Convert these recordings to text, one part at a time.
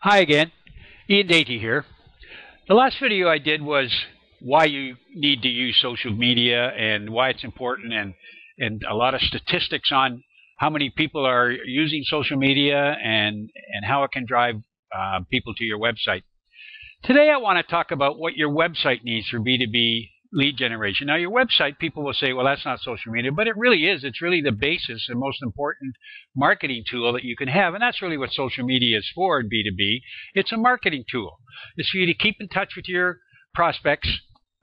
Hi again, Ian Datey here. The last video I did was why you need to use social media and why it's important, and a lot of statistics on how many people are using social media and how it can drive people to your website. Today I want to talk about what your website needs for B2B lead generation. Now, your website, people will say, well, that's not social media, but it really is. It's really the basis and most important marketing tool that you can have, and that's really what social media is for in B2B. It's a marketing tool. It's for you to keep in touch with your prospects,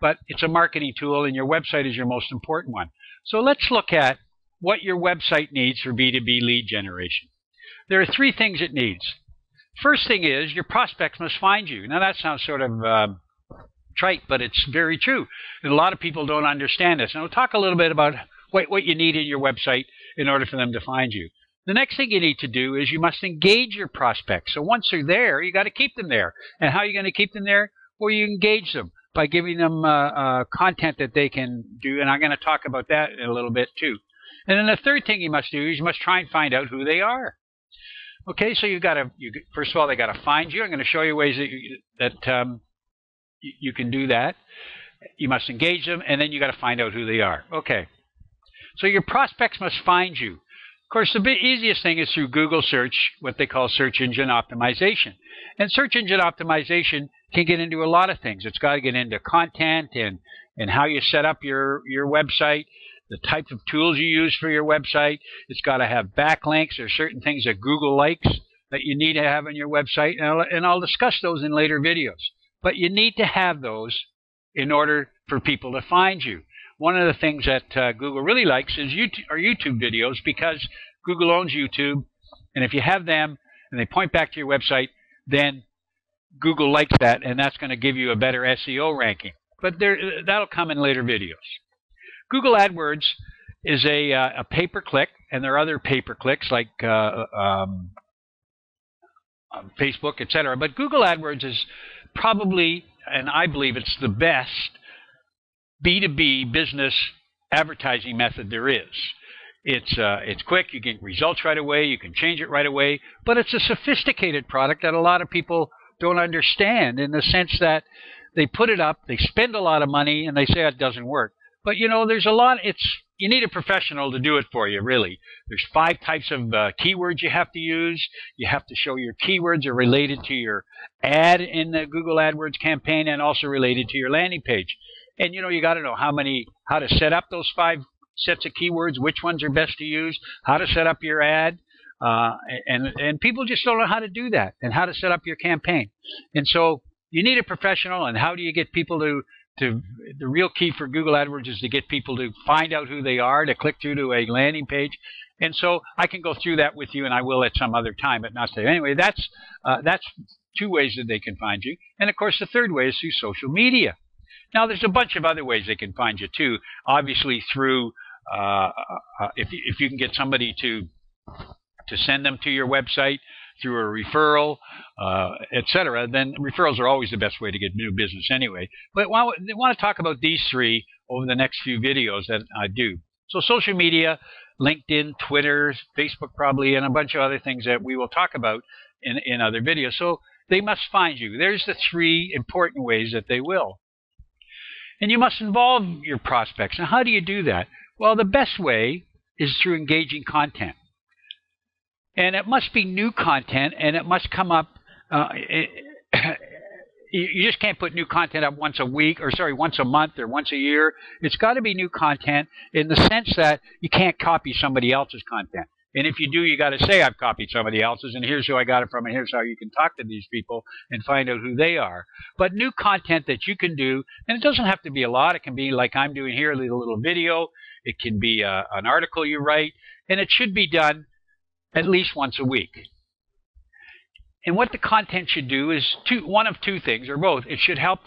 but it's a marketing tool, and your website is your most important one. So let's look at what your website needs for B2B lead generation. There are three things it needs. First thing is your prospects must find you. Now, that sounds sort of trite, but it's very true. And a lot of people don't understand this. And we'll talk a little bit about what you need in your website in order for them to find you. The next thing you need to do is you must engage your prospects. So once they're there, you got to keep them there. And how are you going to keep them there? Well, you engage them by giving them content that they can do. And I'm going to talk about that in a little bit too. And then the third thing you must do is you must try and find out who they are. Okay, so first of all, they got to find you. I'm going to show you ways that you can do that. You must engage them, and then you got to find out who they are. Okay. So your prospects must find you. Of course, the easiest thing is through Google search, what they call search engine optimization. And search engine optimization can get into a lot of things. It's got to get into content and how you set up your website, the type of tools you use for your website. It's got to have backlinks. There are certain things that Google likes that you need to have on your website, and I'll discuss those in later videos. But you need to have those in order for people to find you. One of the things that Google really likes is YouTube videos, because Google owns YouTube, and if you have them and they point back to your website, then Google likes that, and that's going to give you a better SEO ranking. But that'll come in later videos. Google AdWords is a pay-per-click, and there are other pay-per-clicks like Facebook, etc. But Google AdWords is probably, and I believe it's the best B2B business advertising method there is. It's quick. You get results right away. You can change it right away. But it's a sophisticated product that a lot of people don't understand, in the sense that they put it up, they spend a lot of money, and they say it doesn't work. But there's a lot. You need a professional to do it for you, really. There's 5 types of keywords you have to use. You have to show your keywords are related to your ad in the Google AdWords campaign, and also related to your landing page. And you got to know how to set up those 5 sets of keywords, which ones are best to use, how to set up your ad, and people just don't know how to do that, and how to set up your campaign. And so you need a professional. And how do you get people to the real key for Google AdWords is to get people to find out who they are, to click through to a landing page. And so I can go through that with you, and I will at some other time, but not today. Anyway, that's 2 ways that they can find you. And of course, the third way is through social media. Now, there's a bunch of other ways they can find you too. Obviously, through if you can get somebody to send them to your website through a referral, etc., then referrals are always the best way to get new business anyway. But I want to talk about these 3 over the next few videos that I do. So social media, LinkedIn, Twitter, Facebook probably, and a bunch of other things that we will talk about in other videos. So they must find you. There's the 3 important ways that they will. And you must involve your prospects. Now, how do you do that? Well, the best way is through engaging content. And it must be new content, and it must come up. You just can't put new content up once a month or once a year. It's got to be new content, in the sense that you can't copy somebody else's content. And if you do, you got to say, I've copied somebody else's, and here's who I got it from, and here's how you can talk to these people and find out who they are. But new content that you can do, and it doesn't have to be a lot. It can be like I'm doing here, a little video. It can be an article you write, and it should be done at least once a week. And what the content should do is one of 2 things, or both. It should help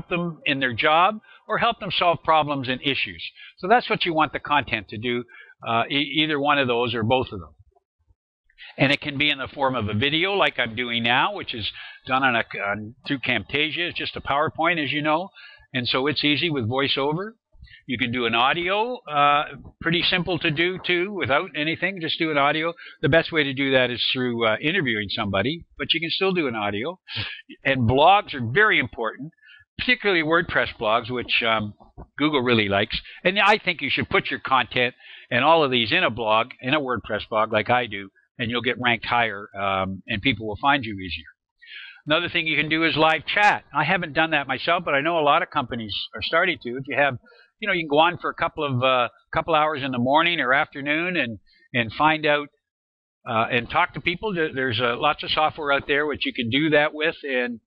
them in their job, or help them solve problems and issues. So that's what you want the content to do, either one of those or both of them. And it can be in the form of a video, like I'm doing now, which is done through Camtasia. It's just a PowerPoint, as you know, and so it's easy with VoiceOver. You can do an audio, pretty simple to do too, without anything, just do an audio. The best way to do that is through interviewing somebody, but you can still do an audio. And blogs are very important, particularly WordPress blogs, which Google really likes. And I think you should put your content and all of these in a blog, in a WordPress blog like I do, and you'll get ranked higher, and people will find you easier. Another thing you can do is live chat. I haven't done that myself, but I know a lot of companies are starting to. If you have, you can go on for a couple hours in the morning or afternoon and find out and talk to people. There's lots of software out there which you can do that with, and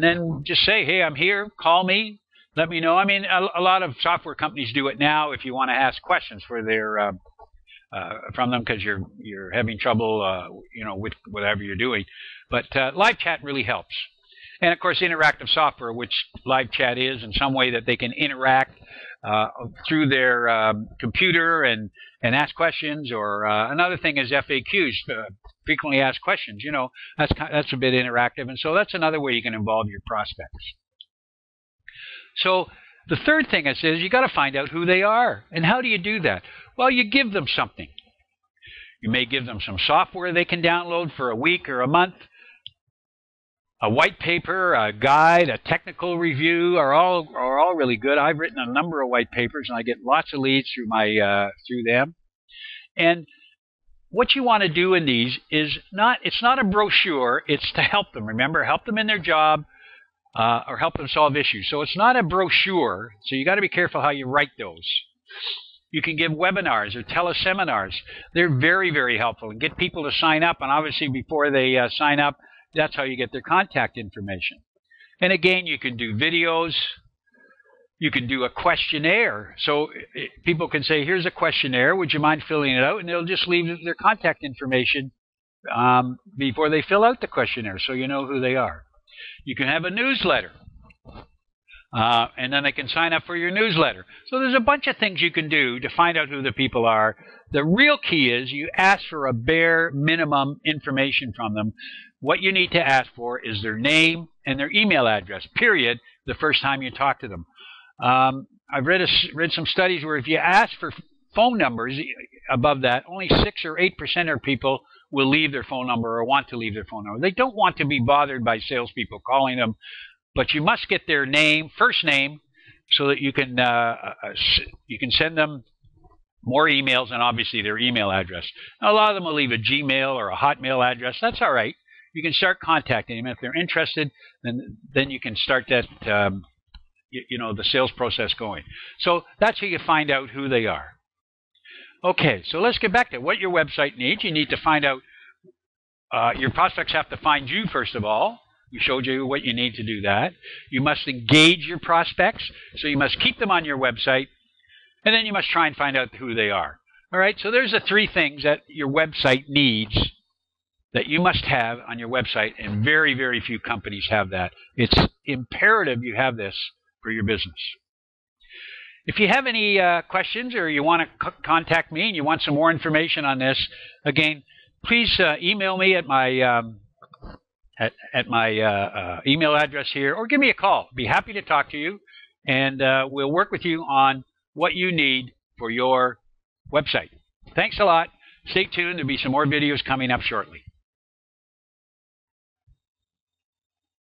then just say, hey, I'm here. Call me. Let me know. I mean, a lot of software companies do it now if you want to ask questions for their from them because you're having trouble, with whatever you're doing. But live chat really helps. And of course, interactive software, which live chat is, in some way that they can interact through their computer and ask questions. Or another thing is FAQs, frequently asked questions. That's a bit interactive, and so that's another way you can involve your prospects. So the third thing I said is you got to find out who they are. And how do you do that? Well, you give them something. You may give them some software they can download for a week or a month. A white paper, a guide, a technical review are all really good. I've written a number of white papers, and I get lots of leads through them. And what you want to do in these is it's not a brochure. It's to help them. Remember, help them in their job or help them solve issues. So it's not a brochure. So you got to be careful how you write those. You can give webinars or teleseminars. They're very, very helpful, and get people to sign up. And obviously, before they sign up, that's how you get their contact information. And again, you can do videos. You can do a questionnaire. So people can say, here's a questionnaire. Would you mind filling it out? And they'll just leave their contact information before they fill out the questionnaire, so you know who they are. You can have a newsletter. And then they can sign up for your newsletter. So there's a bunch of things you can do to find out who the people are. The real key is you ask for a bare minimum information from them. What you need to ask for is their name and their email address, period, the first time you talk to them. I've read some studies where if you ask for phone numbers above that, only 6 or 8% of people will leave their phone number or want to leave their phone number. They don't want to be bothered by salespeople calling them. But you must get their name, first name, so that you can send them more emails, and obviously their email address. Now, a lot of them will leave a Gmail or a Hotmail address. That's all right. You can start contacting them. If they're interested, then you can start that the sales process going. So that's how you find out who they are. Okay, so let's get back to what your website needs. You need to find out. Your prospects have to find you first of all. We showed you what you need to do that. You must engage your prospects, so you must keep them on your website, and then you must try and find out who they are. All right, so there's the 3 things that your website needs that you must have on your website, and very, very few companies have that. It's imperative you have this for your business. If you have any questions or you want to contact me and you want some more information on this, again, please email me at my email address here, or give me a call. Be happy to talk to you, and we'll work with you on what you need for your website. Thanks a lot. Stay tuned. There'll be some more videos coming up shortly.